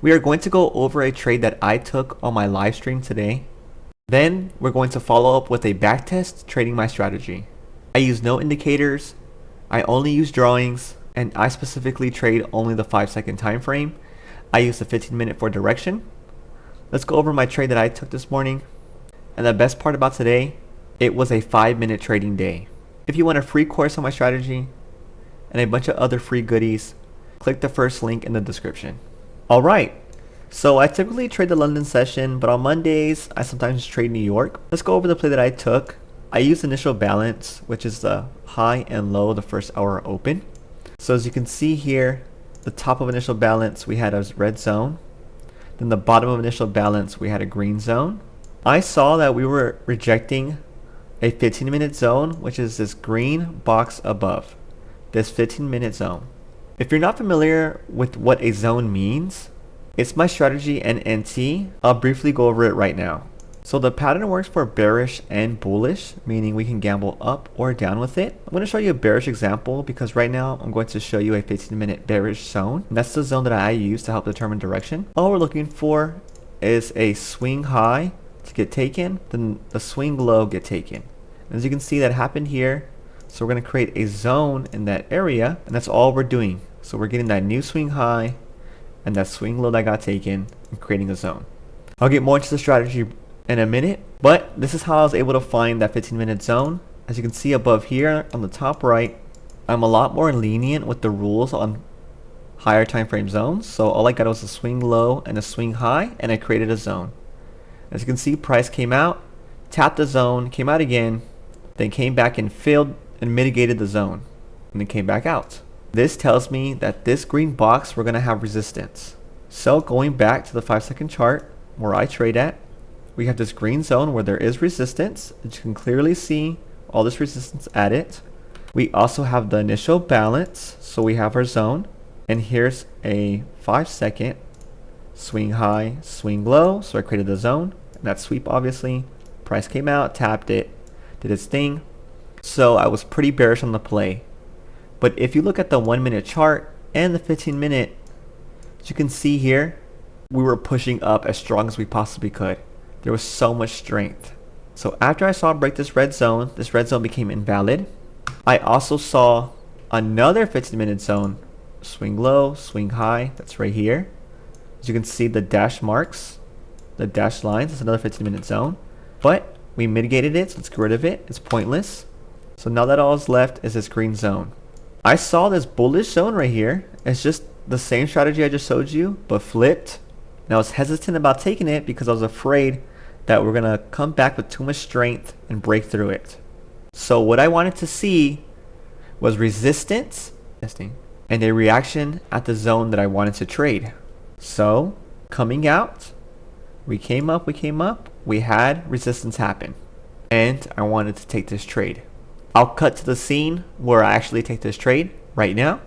We are going to go over a trade that I took on my live stream today. Then we're going to follow up with a backtest trading my strategy. I use no indicators, I only use drawings, and I specifically trade only the 5-second time frame. I use the 15-minute for direction. Let's go over my trade that I took this morning. And the best part about today, it was a 5-minute trading day. If you want a free course on my strategy and a bunch of other free goodies, click the first link in the description. Alright, so I typically trade the London session, but on Mondays, I sometimes trade New York. Let's go over the play that I took. I used initial balance, which is the high and low the first hour open. So as you can see here, the top of initial balance, we had a red zone. Then the bottom of initial balance, we had a green zone. I saw that we were rejecting a 15-minute zone, which is this green box above, this 15-minute zone. If you're not familiar with what a zone means, it's my strategy and NT. I'll briefly go over it right now. So the pattern works for bearish and bullish, meaning we can gamble up or down with it. I'm going to show you a bearish example because right now I'm going to show you a 15-minute bearish zone. And that's the zone that I use to help determine direction. All we're looking for is a swing high to get taken, then the swing low get taken. As you can see, that happened here. So we're going to create a zone in that area, and that's all we're doing. So we're getting that new swing high and that swing low that got taken and creating a zone. I'll get more into the strategy in a minute, but this is how I was able to find that 15-minute zone. As you can see above here on the top right, I'm a lot more lenient with the rules on higher time frame zones. So all I got was a swing low and a swing high, and I created a zone. As you can see, price came out, tapped the zone, came out again, then came back and filled and mitigated the zone, and then came back out. This tells me that this green box, we're going to have resistance. So going back to the 5-second chart where I trade at, we have this green zone where there is resistance. As you can clearly see all this resistance at it. We also have the initial balance, so we have our zone. And here's a 5-second swing high, swing low. So I created the zone. And that sweep, obviously. Price came out, tapped it, did its thing. So I was pretty bearish on the play. But if you look at the 1-minute chart and the 15-minute, as you can see here, we were pushing up as strong as we possibly could. There was so much strength. So after I saw it break this red zone became invalid. I also saw another 15-minute zone, swing low, swing high, that's right here. As you can see, the dash marks, the dash lines, it's another 15-minute zone. But we mitigated it, so let's get rid of it. It's pointless. So now that all is left is this green zone. I saw this bullish zone right here. It's just the same strategy I just showed you, but flipped. Now I was hesitant about taking it because I was afraid that we're gonna come back with too much strength and break through it. So what I wanted to see was resistance and a reaction at the zone that I wanted to trade. So coming out, we came up, we had resistance happen, and I wanted to take this trade. I'll cut to the scene where I actually take this trade right now.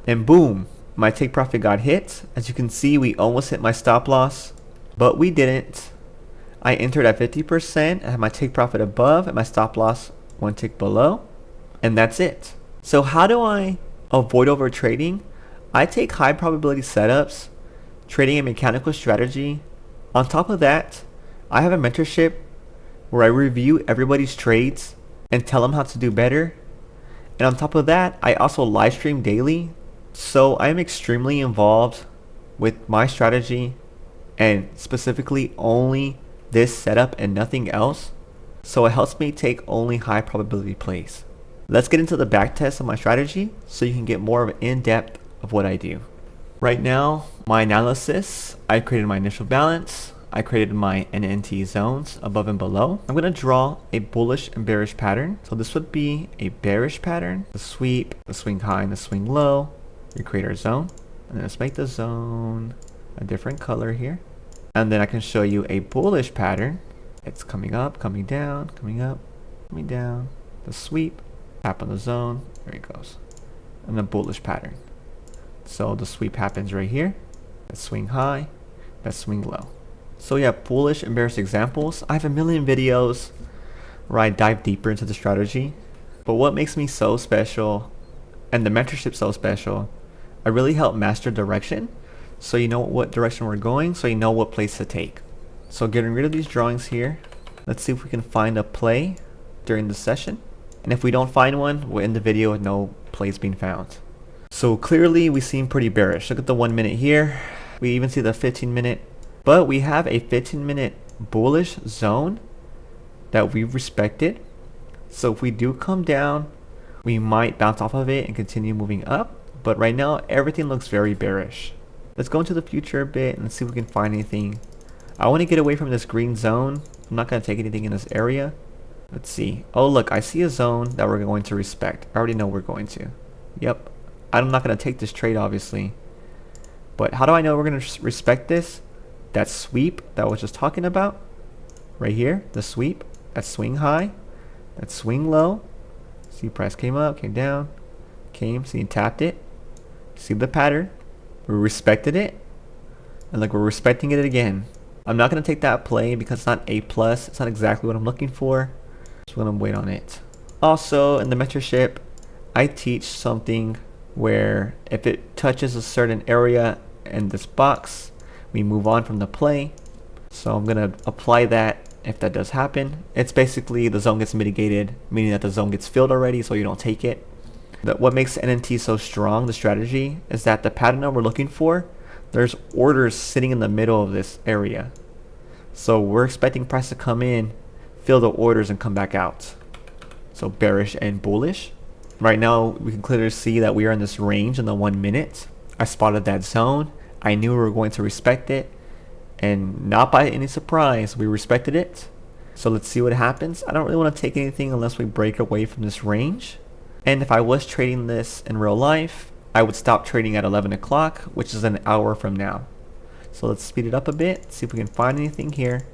And boom, my take profit got hit. As you can see, we almost hit my stop loss, but we didn't. I entered at 50%, I had my take profit above and my stop loss one tick below. And that's it. So how do I avoid overtrading? I take high probability setups, trading a mechanical strategy. On top of that, I have a mentorship where I review everybody's trades and tell them how to do better. And on top of that, I also live stream daily. So I'm extremely involved with my strategy and specifically only this setup and nothing else. So it helps me take only high probability plays. Let's get into the back test of my strategy so you can get more of an in-depth of what I do. Right now, my analysis, I created my initial balance. I created my NNT zones above and below. I'm going to draw a bullish and bearish pattern. So this would be a bearish pattern. The sweep, the swing high, and the swing low. We create our zone. And then let's make the zone a different color here. And then I can show you a bullish pattern. It's coming up, coming down, coming up, coming down. The sweep. Tap on the zone, there it goes. And the bullish pattern. So the sweep happens right here. Let's swing high. that swing low. So yeah, bullish and bearish examples. I have a million videos where I dive deeper into the strategy. But what makes me so special and the mentorship so special, I really help master direction. So you know what direction we're going, so you know what place to take. So getting rid of these drawings here, let's see if we can find a play during the session. And if we don't find one, we'll end the video with no plays being found. So clearly we seem pretty bearish. Look at the 1 minute here. We even see the 15-minute. But we have a 15-minute bullish zone that we've respected. So if we do come down, we might bounce off of it and continue moving up. But right now, everything looks very bearish. Let's go into the future a bit and see if we can find anything. I want to get away from this green zone. I'm not going to take anything in this area. Let's see. Oh, look, I see a zone that we're going to respect. I already know we're going to. Yep. I'm not going to take this trade, obviously. But how do I know we're going to respect this? That sweep that I was just talking about. Right here, the sweep. That swing high. That swing low. See, price came up, came down, came, see, tapped it. See the pattern. We respected it. And like we're respecting it again. I'm not going to take that play because it's not A+. It's not exactly what I'm looking for. So I'm going to wait on it. Also, in the mentorship, I teach something where if it touches a certain area in this box, we move on from the play. So I'm going to apply that if that does happen. It's basically the zone gets mitigated, meaning that the zone gets filled already, so you don't take it. What makes NNT so strong, the strategy, is that the pattern that we're looking for, there's orders sitting in the middle of this area. So we're expecting price to come in, fill the orders, and come back out. So bearish and bullish. Right now, we can clearly see that we are in this range in the 1 minute. I spotted that zone. I knew we were going to respect it. And not by any surprise, we respected it. So let's see what happens. I don't really want to take anything unless we break away from this range. And if I was trading this in real life, I would stop trading at 11 o'clock, which is an hour from now. So let's speed it up a bit, see if we can find anything here.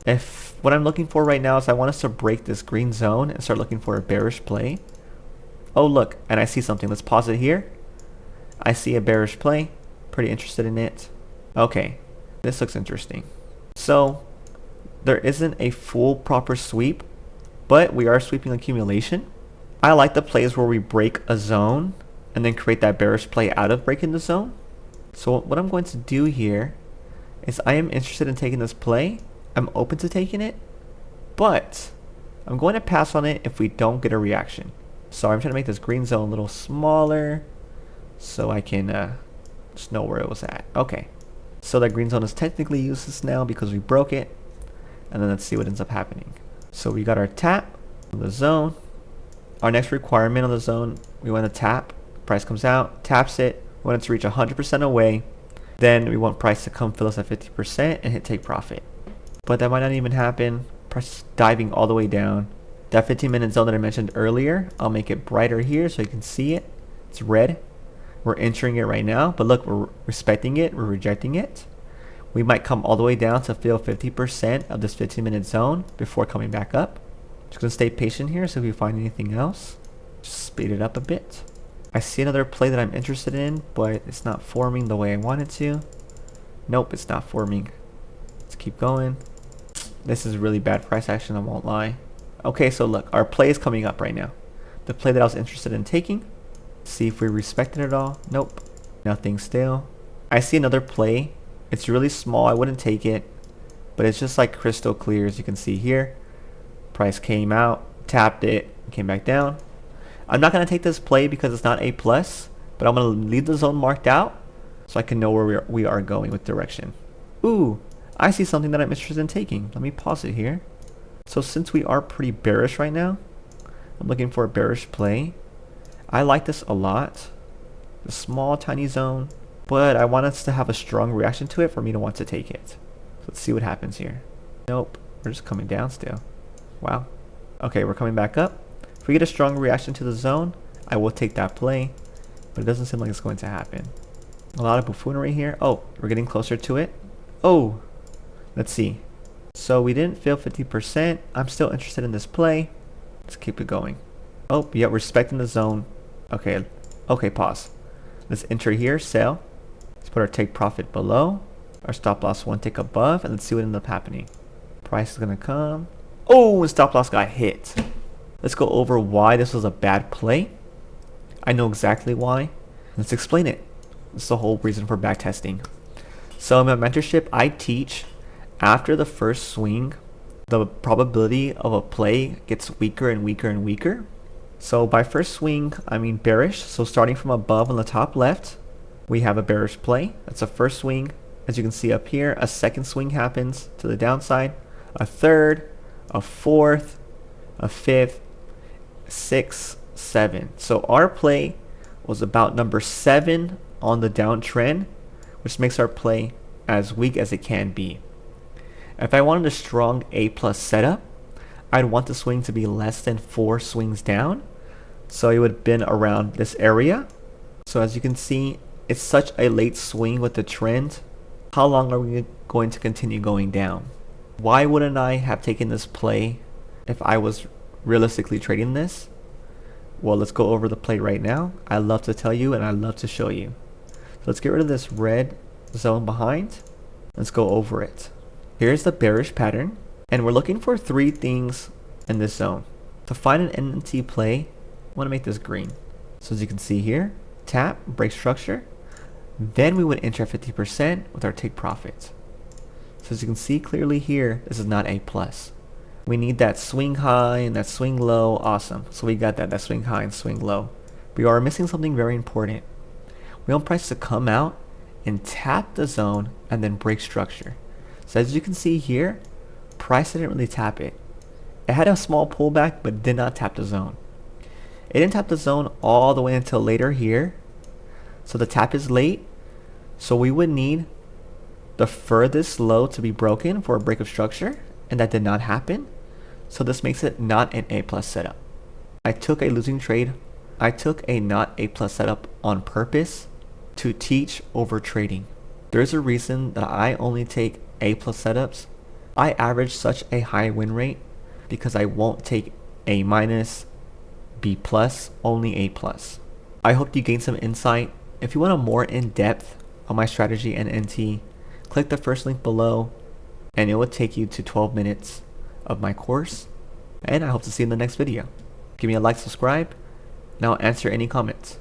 If what I'm looking for right now is I want us to break this green zone and start looking for a bearish play. Oh look, and I see something. Let's pause it here. I see a bearish play. Pretty interested in it. Okay, this looks interesting. So there isn't a full proper sweep, but we are sweeping accumulation. I like the plays where we break a zone and then create that bearish play out of breaking the zone. So what I'm going to do here is I am interested in taking this play. I'm open to taking it, but I'm going to pass on it if we don't get a reaction. So I'm trying to make this green zone a little smaller so I can just know where it was at. Okay, so that green zone is technically useless now because we broke it. And then let's see what ends up happening. So we got our tap on the zone. Our next requirement on the zone, we want to tap. Price comes out, taps it. We want it to reach 100% away. Then we want price to come fill us at 50% and hit take profit. But that might not even happen. Price is diving all the way down. That 15-minute zone that I mentioned earlier, I'll make it brighter here so you can see it. It's red. We're entering it right now, but look, we're respecting it, we're rejecting it. We might come all the way down to fill 50% of this 15-minute zone before coming back up. Just gonna stay patient here, so if we find anything else, just speed it up a bit. I see another play that I'm interested in, but it's not forming the way I want it to. Nope, it's not forming. Let's keep going. This is really bad price action, I won't lie. Okay, so look, our play is coming up right now. The play that I was interested in taking. See if we respect it at all. Nope, nothing still. I see another play. It's really small, I wouldn't take it, but it's just like crystal clear as you can see here. Price came out, tapped it, came back down. I'm not going to take this play because it's not A+, but I'm going to leave the zone marked out so I can know where we are going with direction. Ooh, I see something that I'm interested in taking. Let me pause it here. So since we are pretty bearish right now, I'm looking for a bearish play. I like this a lot. The small tiny zone, but I want us to have a strong reaction to it for me to want to take it. So let's see what happens here. Nope, we're just coming down still. Wow. Okay, we're coming back up. If we get a strong reaction to the zone, I will take that play, but it doesn't seem like it's going to happen. A lot of buffoonery here. Oh, we're getting closer to it. Oh, let's see. So we didn't fill 50%. I'm still interested in this play. Let's keep it going. Oh, yeah, we're respecting the zone. Okay, okay, pause. Let's enter here, sell. Let's put our take profit below. Our stop loss one tick above, and let's see what ended up happening. Price is gonna come. Oh, and stop loss got hit. Let's go over why this was a bad play. I know exactly why. Let's explain it. That's the whole reason for backtesting. So in my mentorship, I teach after the first swing, the probability of a play gets weaker and weaker and weaker. So by first swing, I mean bearish. So starting from above on the top left, we have a bearish play. That's the first swing. As you can see up here, a second swing happens to the downside, a third, a fourth, a fifth, 6, 7. So our play was about number 7 on the downtrend, which makes our play as weak as it can be. If I wanted a strong A plus setup, I'd want the swing to be less than 4 swings down. So it would have been around this area. So as you can see, it's such a late swing with the trend. How long are we going to continue going down? Why wouldn't I have taken this play if I was realistically trading this? Well, let's go over the play right now. I love to tell you and I love to show you. So let's get rid of this red zone behind. Let's go over it. Here's the bearish pattern, and we're looking for 3 things in this zone. To find an NNT play, I want to make this green. So as you can see here, tap, break structure. Then we would enter 50% with our take profits. So as you can see clearly here, this is not A+. We need that swing high and that swing low. Awesome. So we got that swing high and swing low. We are missing something very important. We want price to come out and tap the zone and then break structure. So as you can see here, price didn't really tap it. It had a small pullback but did not tap the zone. It didn't tap the zone all the way until later here. So the tap is late. So we would need the furthest low to be broken for a break of structure, and that did not happen. So this makes it not an A+ setup. I took a losing trade. I took a not A+ setup on purpose to teach overtrading. There's a reason that I only take A+ setups. I average such a high win rate because I won't take A-, B+, only A+. I hope you gained some insight. If you want a more in-depth on my strategy and NT, click the first link below and it will take you to 12 minutes of my course. And I hope to see you in the next video. Give me a like, subscribe, and I'll answer any comments.